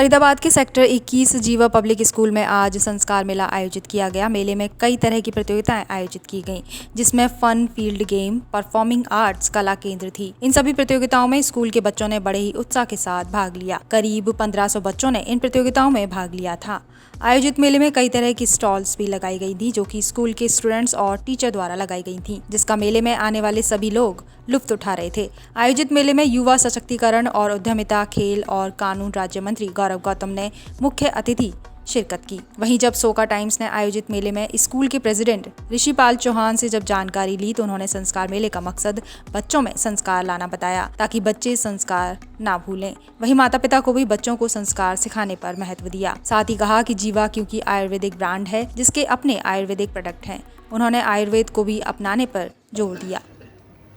फरीदाबाद के सेक्टर 21 जीवा public school में आज संस्कार मेला आयोजित किया गया। मेले में कई तरह की प्रतियोगिताएं आयोजित की गईं, जिसमें fun, field game, performing arts, कला केंद्र थी। इन सभी प्रतियोगिताओं में स्कूल के बच्चों ने बड़े ही उत्साह के साथ भाग लिया। करीब 1500 बच्चों ने इन प्रतियोगिताओं में भाग लिया था। आयोजित मेले में कई तरह की स्टॉल्स भी लगाई गई थी, जो कि स्कूल के स्टूडेंट्स और टीचर द्वारा लगाई गई थी, जिसका मेले में आने वाले सभी लोग लुत्फ उठा रहे थे। आयोजित मेले में युवा सशक्तिकरण और उद्यमिता, खेल और कानून राज्य मंत्री गौरव गौतम ने मुख्य अतिथि शिरकत की। वहीं जब सोका टाइम्स ने आयोजित मेले में स्कूल के प्रेसिडेंट ऋषिपाल चौहान से जब जानकारी ली, तो उन्होंने संस्कार मेले का मकसद बच्चों में संस्कार लाना बताया, ताकि बच्चे संस्कार ना भूलें। वहीं माता पिता को भी बच्चों को संस्कार सिखाने पर महत्व दिया। साथ ही कहा कि जीवा क्योंकि आयुर्वेदिक ब्रांड है, जिसके अपने आयुर्वेदिक प्रोडक्ट हैं, उन्होंने आयुर्वेद को भी अपनाने पर जोर दिया।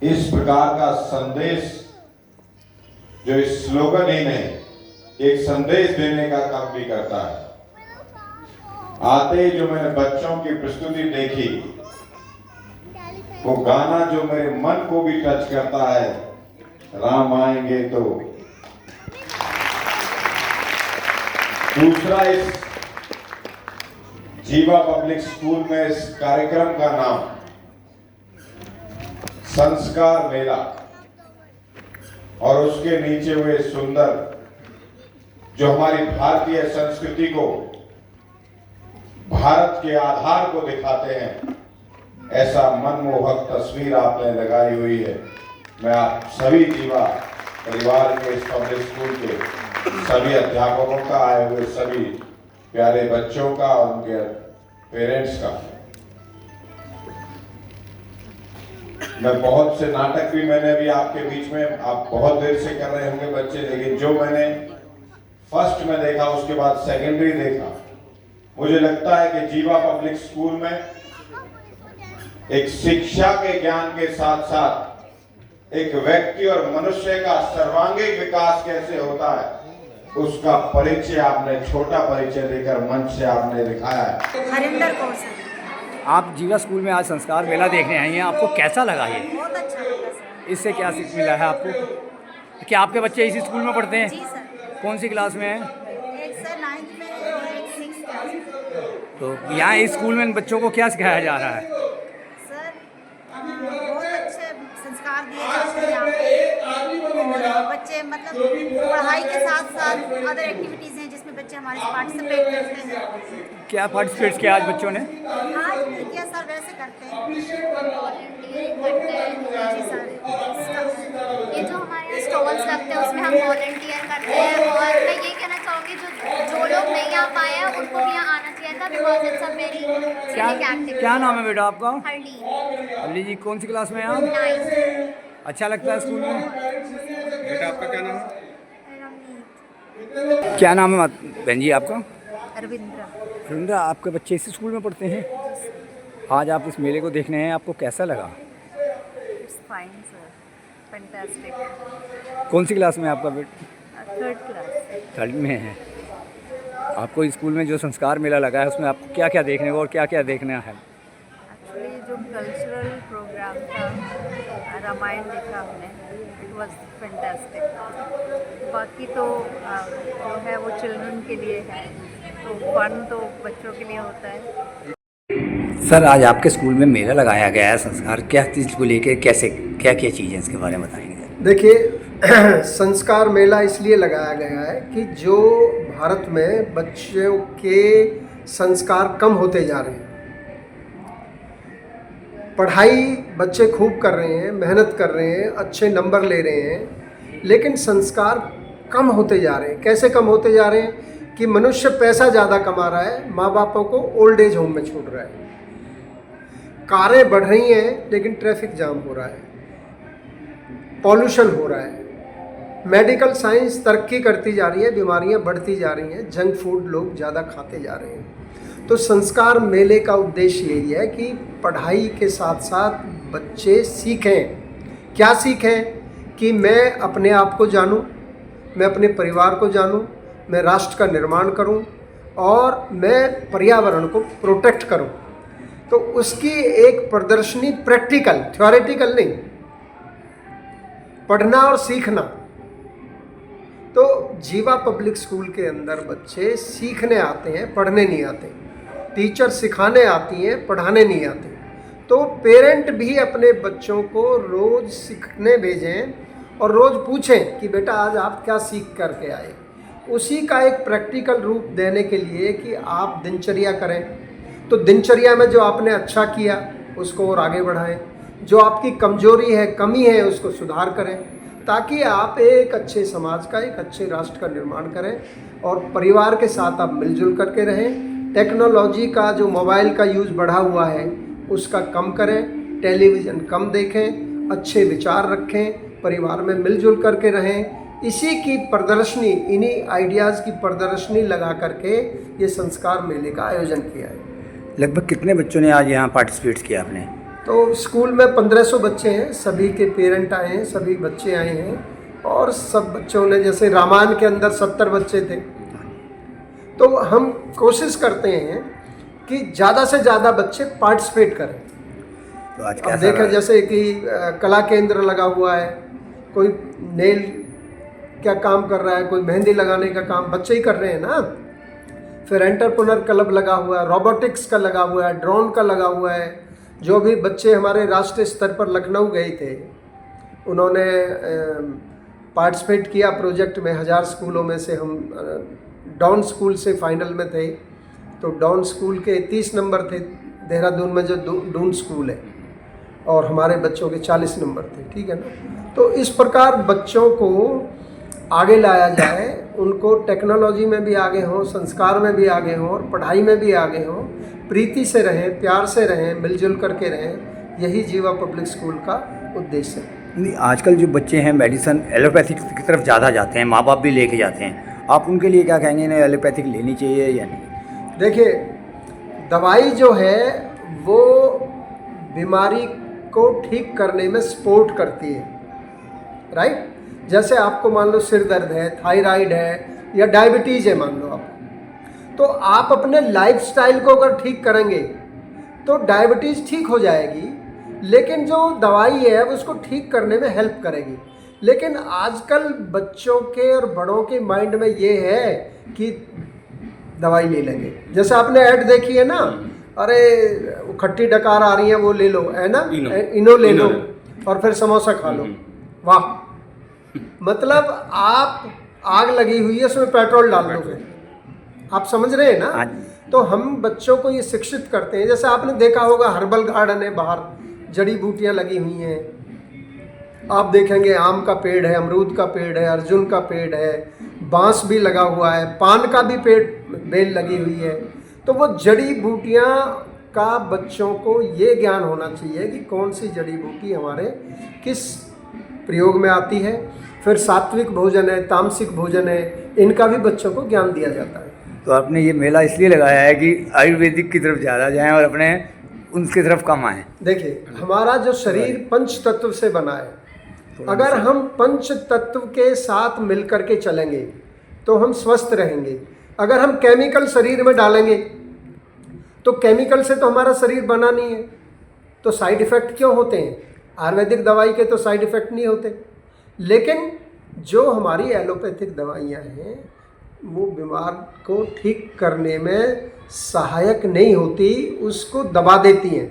इस प्रकार का संदेश जो इस स्लोगन ही नहीं, एक संदेश देने का काम भी करता है। आते ही जो मैंने बच्चों की प्रस्तुति देखी, वो गाना जो मेरे मन को भी टच करता है, राम आएंगे तो। दूसरा, इस जीवा पब्लिक स्कूल में इस कार्यक्रम का नाम संस्कार मेला, और उसके नीचे हुए सुंदर जो हमारी भारतीय संस्कृति को, भारत के आधार को दिखाते हैं, ऐसा मनमोहक तस्वीर आपने लगाई हुई है। मैं आप सभी जीवा परिवार के, इस पब्लिक स्कूल के सभी अध्यापकों का, आए हुए सभी प्यारे बच्चों का, उनके पेरेंट्स का, मैं बहुत से नाटक भी मैंने भी आपके बीच में, आप बहुत देर से कर रहे होंगे बच्चे, लेकिन जो मैंने फर्स्ट में देखा, उसके बाद सेकेंडरी देखा, मुझे लगता है कि जीवा पब्लिक स्कूल में एक शिक्षा के ज्ञान के साथ साथ एक व्यक्ति और मनुष्य का सर्वांगीण विकास कैसे होता है, उसका परिचय आपने, छोटा परिचय देकर मंच से आपने दिखाया है। हरिंदर कौर सर। आप जीवा स्कूल में आज संस्कार मेला देखने आई हैं, आपको कैसा लगा ये? बहुत अच्छा लगा सर। इससे क्या सीख मिला है आपको? क्या आपके बच्चे इसी स्कूल में पढ़ते हैं? जी सर। कौन सी क्लास में हैं? एक सर 9th में और एक 6th क्लास में। तो यहाँ इस स्कूल में बच्चों को क्या सिखाया जा रहा है? सर बहुत अच्छे संस्कार दिए जाते हैं यहाँ पे, और बच्चे मतलब पढ़ाई के साथ साथ अदर एक्टिविटीज़ हैं जिसमें बच्चे हमारे पार्टिसिपेट करते हैं। क्या पार्टिसिपेट किया आज बच्चों ने? आज किया सर, वैसे करते हैं, वॉलंटियरिंग करते हैं। जी सर। ये जो हमारे स्टॉल्स लगते हैं उसमें हम वॉलंटियर करते हैं, और मैं ये कहना चाहूँगी जो लोग नहीं आ पाए हैं उनको भी यहाँ आना चाहिए था, because it's a very civic activity. क्या नाम है बेटा आपका? हरली। अली जी, कौन सी क्लास में हैं आप? 9th। अच्छा लगता है स्कूल में? बेटा आपका क्या नाम है? क्या नाम है बहन जी आपका? रविंद्रा। आपके बच्चे इसी स्कूल में पढ़ते हैं? आज आप इस मेले को देखने हैं, आपको कैसा लगा? Fine sir, fantastic. कौन सी क्लास में आपका बेटा? 3rd class. 3rd में है। आपको स्कूल में जो संस्कार मेला लगा है, उसमें आपको क्या क्या देखने को और क्या क्या देखना है? एक्चुअली जो कल्चरल प्रोग्राम था, रामायण देखा हमने, इट वाज फैंटास्टिक। बाकी तो जो है वो चिल्ड्रन के लिए है, तो फन तो बच्चों के लिए होता है। सर, आज आपके स्कूल में मेला लगाया गया है संस्कार, क्या चीज़ को लेकर, कैसे क्या क्या चीज़ें इसके बारे में बताएंगे? देखिए, संस्कार मेला इसलिए लगाया गया है कि जो भारत में बच्चों के संस्कार कम होते जा रहे हैं, पढ़ाई बच्चे खूब कर रहे हैं, मेहनत कर रहे हैं, अच्छे नंबर ले रहे हैं, लेकिन संस्कार कम होते जा रहे हैं। कैसे कम होते जा रहे हैं कि मनुष्य पैसा ज़्यादा कमा रहा है, माँ बापों को ओल्ड एज होम में छोड़ रहा है, कारें बढ़ रही हैं लेकिन ट्रैफिक जाम हो रहा है, पॉल्यूशन हो रहा है, मेडिकल साइंस तरक्की करती जा रही है, बीमारियां बढ़ती जा रही हैं, जंक फूड लोग ज़्यादा खाते जा रहे हैं। तो संस्कार मेले का उद्देश्य यही है कि पढ़ाई के साथ साथ बच्चे सीखें। क्या सीखें? कि मैं अपने आप को जानूं, मैं अपने परिवार को जानूं, मैं राष्ट्र का निर्माण करूं, और मैं पर्यावरण को प्रोटेक्ट करूं। तो उसकी एक प्रदर्शनी, प्रैक्टिकल, थ्योरेटिकल नहीं, पढ़ना और सीखना, तो जीवा पब्लिक स्कूल के अंदर बच्चे सीखने आते हैं, पढ़ने नहीं आते। टीचर सिखाने आती हैं, पढ़ाने नहीं आते। तो पेरेंट भी अपने बच्चों को रोज़ सीखने भेजें और रोज़ पूछें कि बेटा आज आप क्या सीख करके आए। उसी का एक प्रैक्टिकल रूप देने के लिए कि आप दिनचर्या करें, तो दिनचर्या में जो आपने अच्छा किया उसको और आगे बढ़ाएं, जो आपकी कमजोरी है, कमी है, उसको सुधार करें, ताकि आप एक अच्छे समाज का, एक अच्छे राष्ट्र का निर्माण करें और परिवार के साथ आप मिलजुल करके रहें। टेक्नोलॉजी का जो मोबाइल का यूज़ बढ़ा हुआ है उसका कम करें, टेलीविज़न कम देखें, अच्छे विचार रखें, परिवार में मिलजुल करके रहें। इसी की प्रदर्शनी, इन्हीं आइडियाज़ की प्रदर्शनी लगा करके ये संस्कार मेले का आयोजन किया है। लगभग कितने बच्चों ने आज यहाँ पार्टिसिपेट किया आपने? तो स्कूल में 1500 बच्चे हैं, सभी के पेरेंट आए हैं, सभी बच्चे आए हैं और सब बच्चों ने, जैसे रामायण के अंदर 70 बच्चे थे, तो हम कोशिश करते हैं कि ज़्यादा से ज़्यादा बच्चे पार्टिसिपेट करें। तो आज अब कैसा देखें रहा? जैसे कि कला केंद्र लगा हुआ है, कोई नेल क्या काम कर रहा है, कोई मेहंदी लगाने का काम बच्चे ही कर रहे हैं ना। फिर एंटरप्रेन्योर क्लब लगा हुआ है, रोबोटिक्स का लगा हुआ है, ड्रोन का लगा हुआ है। जो भी बच्चे हमारे राष्ट्रीय स्तर पर लखनऊ गए थे, उन्होंने पार्टिसिपेट किया प्रोजेक्ट में। 1000 स्कूलों में से हम डाउन स्कूल से फाइनल में थे, तो डाउन स्कूल के 30 नंबर थे देहरादून में, जो डून स्कूल है, और हमारे बच्चों के 40 नंबर थे, ठीक है ना। तो इस प्रकार बच्चों को आगे लाया जाए, उनको टेक्नोलॉजी में भी आगे हों, संस्कार में भी आगे हों और पढ़ाई में भी आगे हों, प्रीति से रहें, प्यार से रहें, मिलजुल करके रहें। यही जीवा पब्लिक स्कूल का उद्देश्य है। नहीं, आजकल जो बच्चे हैं मेडिसिन एलोपैथिक की तरफ ज़्यादा जाते हैं, माँ बाप भी लेके जाते हैं, आप उनके लिए क्या कहेंगे? इन्हें एलोपैथिक लेनी चाहिए या नहीं? देखिए, दवाई जो है वो बीमारी को ठीक करने में सपोर्ट करती है, राइट। जैसे आपको मान लो सिर दर्द है, थायराइड है या डायबिटीज़ है, मान लो आपको, तो आप अपने लाइफस्टाइल को अगर ठीक करेंगे तो डायबिटीज़ ठीक हो जाएगी, लेकिन जो दवाई है उसको ठीक करने में हेल्प करेगी। लेकिन आजकल बच्चों के और बड़ों के माइंड में ये है कि दवाई ले लेंगे। जैसे आपने ऐड देखी है ना, अरे खट्टी डकार आ रही है वो ले लो, है ना, इनो ले लो और फिर समोसा खा लो। वाह, मतलब आप आग लगी हुई है, उसमें पेट्रोल डाल दो, आप समझ रहे हैं ना। तो हम बच्चों को ये शिक्षित करते हैं। जैसे आपने देखा होगा हर्बल गार्डन है, बाहर जड़ी बूटियां लगी हुई हैं, आप देखेंगे आम का पेड़ है, अमरूद का पेड़ है, अर्जुन का पेड़ है, बांस भी लगा हुआ है, पान का भी पेड़, बेल लगी हुई है। तो वो जड़ी बूटियां का बच्चों को ये ज्ञान होना चाहिए कि कौन सी जड़ी बूटी हमारे किस प्रयोग में आती है। फिर सात्विक भोजन है, तामसिक भोजन है, इनका भी बच्चों को ज्ञान दिया जाता है। तो आपने ये मेला इसलिए लगाया है कि आयुर्वेदिक की तरफ ज़्यादा जाएं और अपने उनकी तरफ कम आएँ। देखिए, हमारा जो शरीर पंच तत्व से बना है, अगर हम पंच तत्व के साथ मिलकर के चलेंगे तो हम स्वस्थ रहेंगे। अगर हम केमिकल शरीर में डालेंगे तो केमिकल से तो हमारा शरीर बना नहीं है, तो साइड इफ़ेक्ट क्यों होते हैं? आयुर्वेदिक दवाई के तो साइड इफ़ेक्ट नहीं होते, लेकिन जो हमारी एलोपैथिक दवाइयाँ हैं वो बीमार को ठीक करने में सहायक नहीं होती, उसको दबा देती हैं।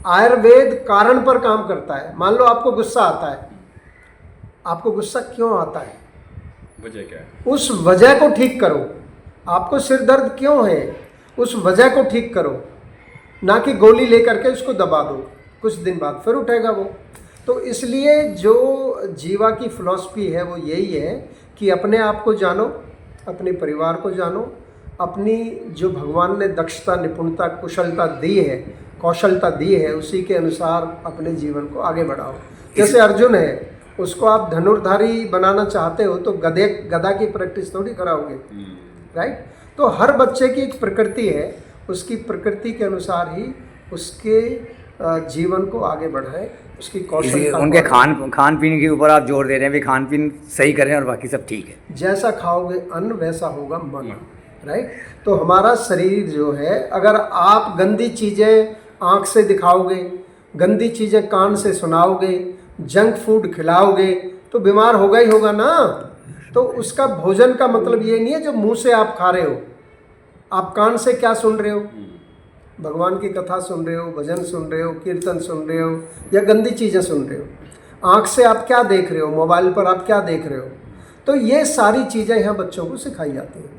आयुर्वेद कारण पर काम करता है। मान लो आपको गुस्सा आता है, आपको गुस्सा क्यों आता है, वजह क्या है, उस वजह को ठीक करो। आपको सिर दर्द क्यों है, उस वजह को ठीक करो, ना कि गोली लेकर के उसको दबा दो, कुछ दिन बाद फिर उठेगा वो। तो इसलिए जो जीवा की फिलॉसफी है वो यही है कि अपने आप को जानो, अपने परिवार को जानो, अपनी जो भगवान ने दक्षता, निपुणता, कुशलता दी है, कौशलता दी है, उसी के अनुसार अपने जीवन को आगे बढ़ाओ। जैसे अर्जुन है, उसको आप धनुर्धारी बनाना चाहते हो तो गदा की प्रैक्टिस थोड़ी कराओगे, राइट। तो हर बच्चे की एक प्रकृति है, उसकी प्रकृति के अनुसार ही उसके जीवन को आगे बढ़ाएं, उसकी कौशलता। उनके खान पीने के ऊपर आप जोर दे रहे हैं भी खान पीन सही करें और बाकी सब ठीक है। जैसा खाओगे अन्न वैसा होगा मन, राइट। तो हमारा शरीर जो है, अगर आप गंदी चीज़ें आँख से दिखाओगे, गंदी चीज़ें कान से सुनाओगे, जंक फूड खिलाओगे, तो बीमार होगा ही होगा ना। तो उसका भोजन का मतलब ये नहीं है जो मुंह से आप खा रहे हो, आप कान से क्या सुन रहे हो, भगवान की कथा सुन रहे हो, भजन सुन रहे हो, कीर्तन सुन रहे हो, या गंदी चीज़ें सुन रहे हो। आँख से आप क्या देख रहे हो, मोबाइल पर आप क्या देख रहे हो। तो ये सारी चीज़ें यहाँ बच्चों को सिखाई जाती हैं।